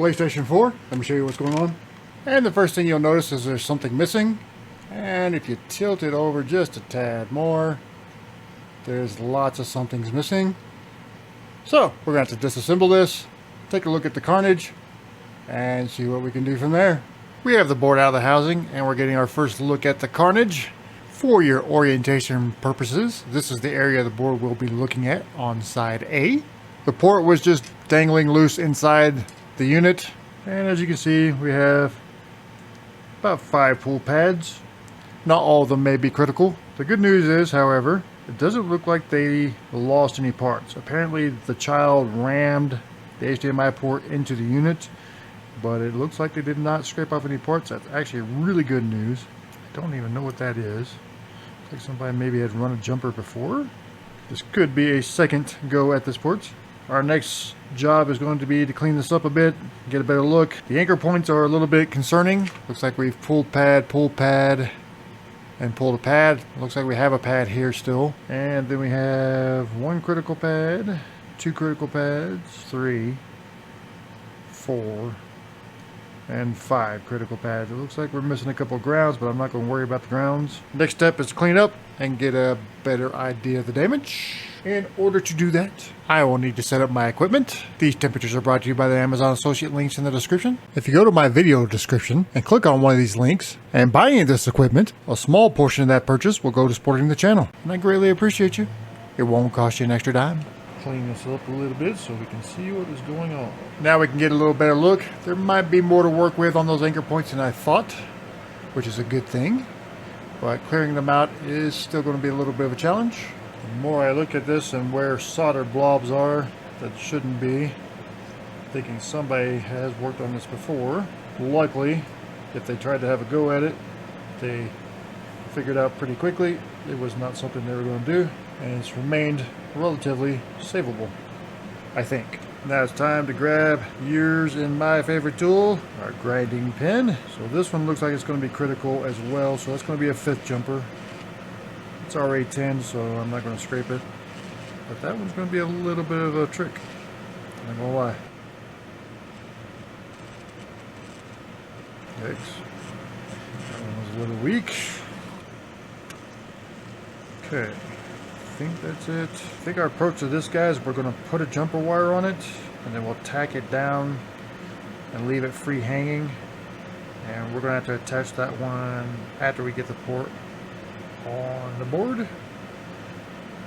PlayStation 4. Let me show you what's going on. And the first thing you'll notice is there's something missing. And if you tilt it over just a tad more, there's lots of something's missing. So we're going to have to disassemble this, take a look at the carnage, and see what we can do from there. We have the board out of the housing, and we're getting our first look at the carnage. For your orientation purposes, this is the area the board will be looking at on side A. The port was just dangling loose inside the unit, and as you can see, we have about 5 pull pads. Not all of them may be critical. The good news is, however, it doesn't look like they lost any parts. Apparently the child rammed the HDMI port into the unit, but it looks like they did not scrape off any parts. That's actually really good news. I don't even know what that is. Looks like somebody maybe had run a jumper before. This could be a second go at this port. Our next job is going to be to clean this up a bit, get a better look. The anchor points are a little bit concerning. Looks like we've pulled pad, and pulled a pad. Looks like we have a pad here still. And then we have 1 critical pad, 2 critical pads, 3, 4, and 5 critical pads. It looks like we're missing a couple of grounds, but I'm not going to worry about the grounds. Next step is clean up and get a better idea of the damage. In order to do that, I will need to set up my equipment. These temperatures are brought to you by the Amazon associate links in the description. If you go to my video description and click on one of these links and buy any of this equipment, a small portion of that purchase will go to supporting the channel. And I greatly appreciate you. It won't cost you an extra dime. Clean this up a little bit so we can see what is going on. Now we can get a little better look. There might be more to work with on those anchor points than I thought, which is a good thing. But clearing them out is still going to be a little bit of a challenge. The more I look at this and where solder blobs are that shouldn't be, thinking somebody has worked on this before. Likely, if they tried to have a go at it, they figured out pretty quickly it was not something they were going to do, and it's remained relatively savable, I think. Now it's time to grab yours and my favorite tool, our grinding pin. So this one looks like it's going to be critical as well, so that's going to be a 5th jumper. It's already 10, so I'm not going to scrape it. But that one's going to be a little bit of a trick. I'm not going to lie. Yikes. That one was a little weak. Okay. I think that's it. I think our approach to this, guys, we're going to put a jumper wire on it, and then we'll tack it down and leave it free hanging. And we're going to have to attach that one after we get the port on the board,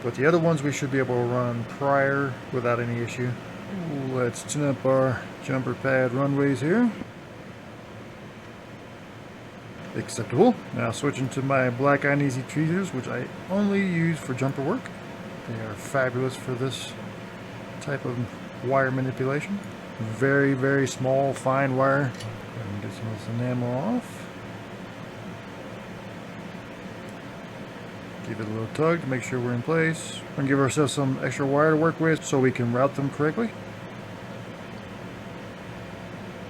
but the other ones we should be able to run prior without any issue. Let's tune up our jumper pad runways here. Acceptable. Now switching to my Black Iron Easy tweezers, which I only use for jumper work. They are fabulous for this type of wire manipulation. Very, very small, fine wire. And get some of this enamel off. Give it a little tug to make sure we're in place. We're going to give ourselves some extra wire to work with so we can route them correctly.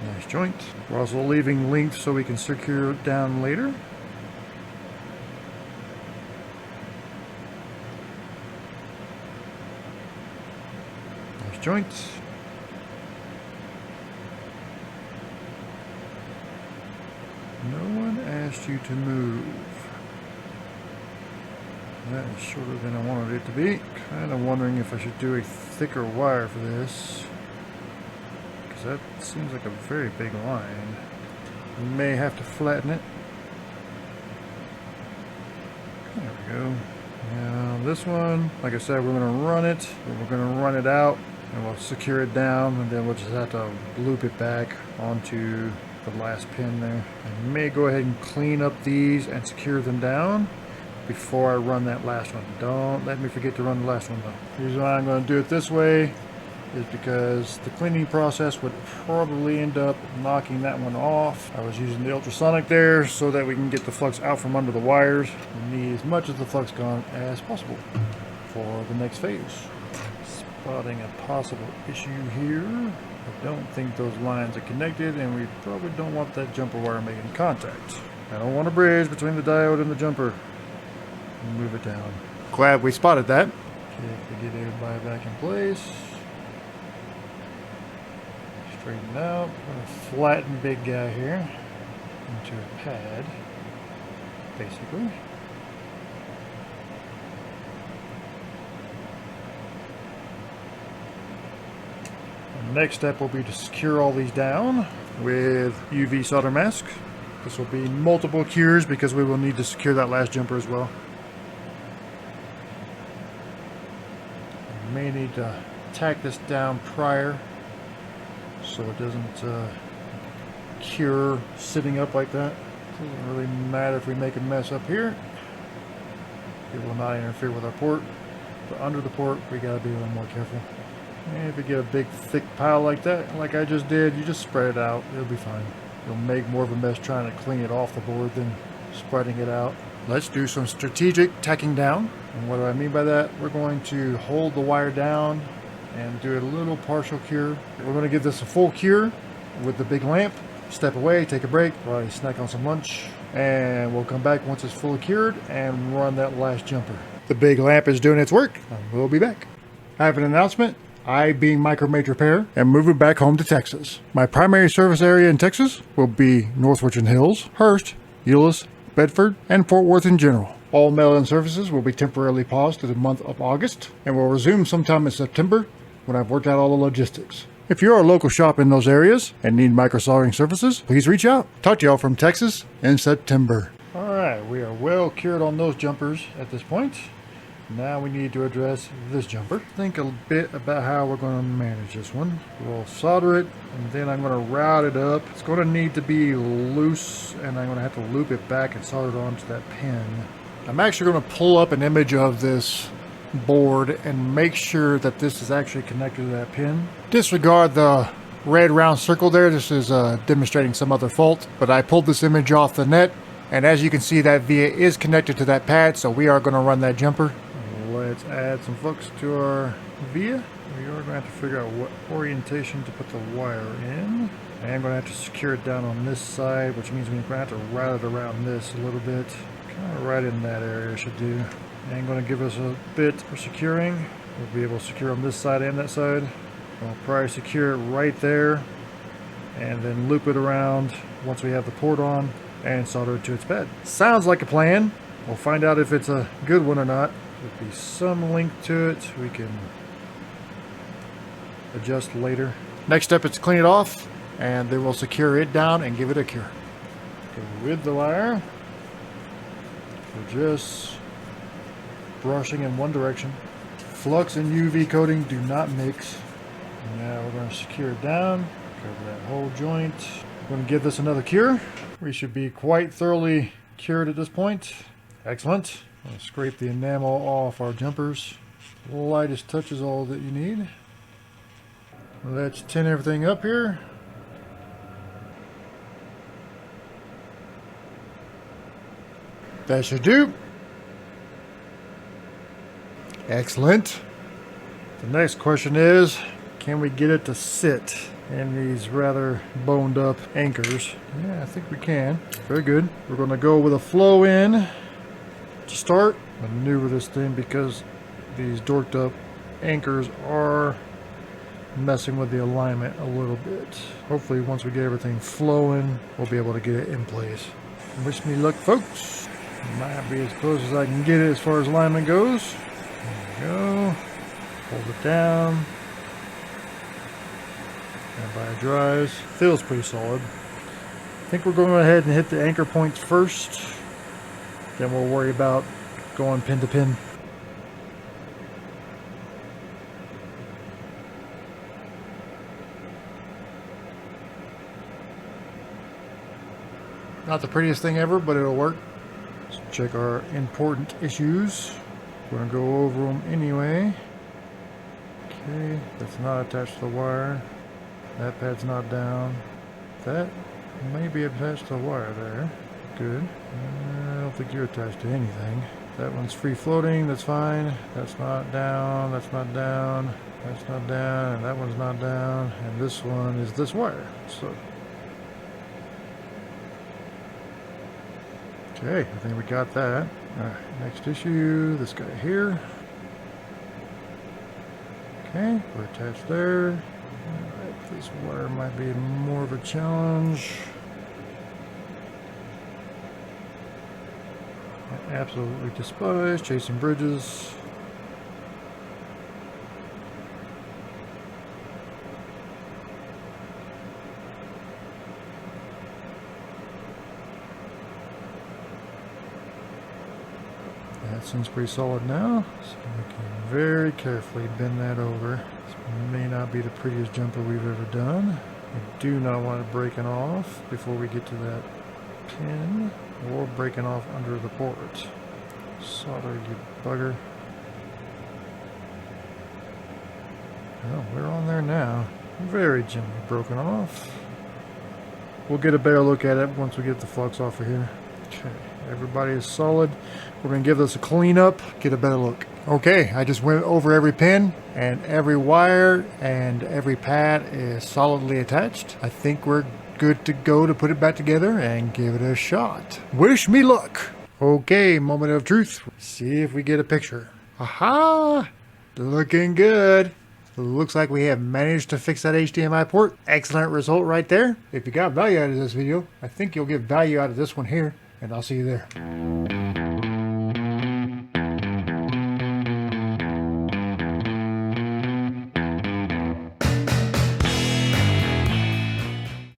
Nice joint. We're also leaving length so we can secure it down later. Nice joint. No one asked you to move. That is shorter than I wanted it to be. Kind of wondering if I should do a thicker wire for this, because that seems like a very big line. We may have to flatten it. There we go. Now this one, like I said, we're going to run it, but we're going to run it out and we'll secure it down, and then we'll just have to loop it back onto the last pin there. I may go ahead and clean up these and secure them down before I run that last one. Don't let me forget to run the last one though. The reason why I'm going to do it this way is because the cleaning process would probably end up knocking that one off. I was using the ultrasonic there so that we can get the flux out from under the wires. We need as much of the flux gone as possible for the next phase. Spotting a possible issue here. I don't think those lines are connected, and we probably don't want that jumper wire making contact. I don't want a bridge between the diode and the jumper. Move it down. Glad we spotted that. Okay, to get everybody back in place. Straighten out. I'm going to flatten big guy here into a pad, basically. The next step will be to secure all these down with UV solder mask. This will be multiple cures because we will need to secure that last jumper as well. We may need to tack this down prior so it doesn't cure sitting up like that. Doesn't really matter if we make a mess up here. It will not interfere with our port, but under the port we gotta be a little more careful. And if you get a big thick pile like that, like I just did, you just spread it out. It'll be fine. You'll make more of a mess trying to clean it off the board than spreading it out. Let's do some strategic tacking down. And what do I mean by that? We're going to hold the wire down and do a little partial cure. We're going to give this a full cure with the big lamp. Step away, take a break, probably snack on some lunch, and we'll come back once it's fully cured and run that last jumper. The big lamp is doing its work, and we'll be back. I have an announcement. I, being Mage Repair, am moving back home to Texas. My primary service area in Texas will be North Richland Hills, Hurst, Euless, Bedford, and Fort Worth in general. All mail-in services will be temporarily paused through the month of August and will resume sometime in September when I've worked out all the logistics. If you're a local shop in those areas and need microsoldering services, please reach out. Talk to y'all from Texas in September. Alright, we are well cured on those jumpers at this point. Now we need to address this jumper. Think a bit about how we're going to manage this one. We'll solder it, and then I'm going to route it up. It's going to need to be loose, and I'm going to have to loop it back and solder it onto that pin. I'm actually going to pull up an image of this board and make sure that this is actually connected to that pin. Disregard the red round circle there. This is demonstrating some other fault, but I pulled this image off the net, and as you can see, that via is connected to that pad, so we are going to run that jumper. Let's add some flux to our via. We are going to have to figure out what orientation to put the wire in. And I'm going to have to secure it down on this side, which means we're going to have to route it around this a little bit. Kind of right in that area should do. And going to give us a bit for securing. We'll be able to secure on this side and that side. I'll probably secure it right there and then loop it around once we have the port on and solder it to its bed. Sounds like a plan. We'll find out if it's a good one or not. There'll be some link to it we can adjust later. Next step is to clean it off, and then we'll secure it down and give it a cure. Go with the wire. We're just brushing in one direction. Flux and UV coating do not mix. Now we're going to secure it down, cover that whole joint. We're going to give this another cure. We should be quite thoroughly cured at this point. Excellent. I'll scrape the enamel off our jumpers. Lightest touch is all that you need. Let's tin everything up here. That should do. Excellent. The next question is, can we get it to sit in these rather boned up anchors? Yeah, I think we can. Very good. We're going to go with a flow in. To start, maneuver this thing because these dorked up anchors are messing with the alignment a little bit. Hopefully once we get everything flowing, we'll be able to get it in place. Wish me luck, folks. Might be as close as I can get it as far as alignment goes. There we go. Hold it down. And by it dries. Feels pretty solid. I think we're going to go ahead and hit the anchor points first. Then we'll worry about going pin to pin. Not the prettiest thing ever, but it'll work. Let's check our important issues. We're going to go over them anyway. Okay, that's not attached to the wire. That pad's not down. That may be attached to the wire there. Good. I don't think you're attached to anything. That one's free floating, that's fine. That's not down, that's not down, that's not down, and that one's not down. And this one is this wire. So, okay, I think we got that. Alright, next issue, this guy here. Okay, we're attached there. Alright, This wire might be more of a challenge. I absolutely despise chasing bridges. That seems pretty solid now, so we can very carefully bend that over. This may not be the prettiest jumper we've ever done. We do not want it breaking off before we get to that pin, or breaking off under the port. Solder, you bugger. Well, we're on there now. Very gently broken off. We'll get a better look at it once we get the flux off of here. Okay, everybody is solid. We're going to give this a clean up, get a better look. Okay, I just went over every pin and every wire and every pad is solidly attached. I think we're good to go to put it back together and give it a shot. Wish me luck. Okay, moment of truth. See if we get a picture. Aha! Looking good. Looks like we have managed to fix that HDMI port. Excellent result right there. If you got value out of this video, I think you'll get value out of this one here, and I'll see you there.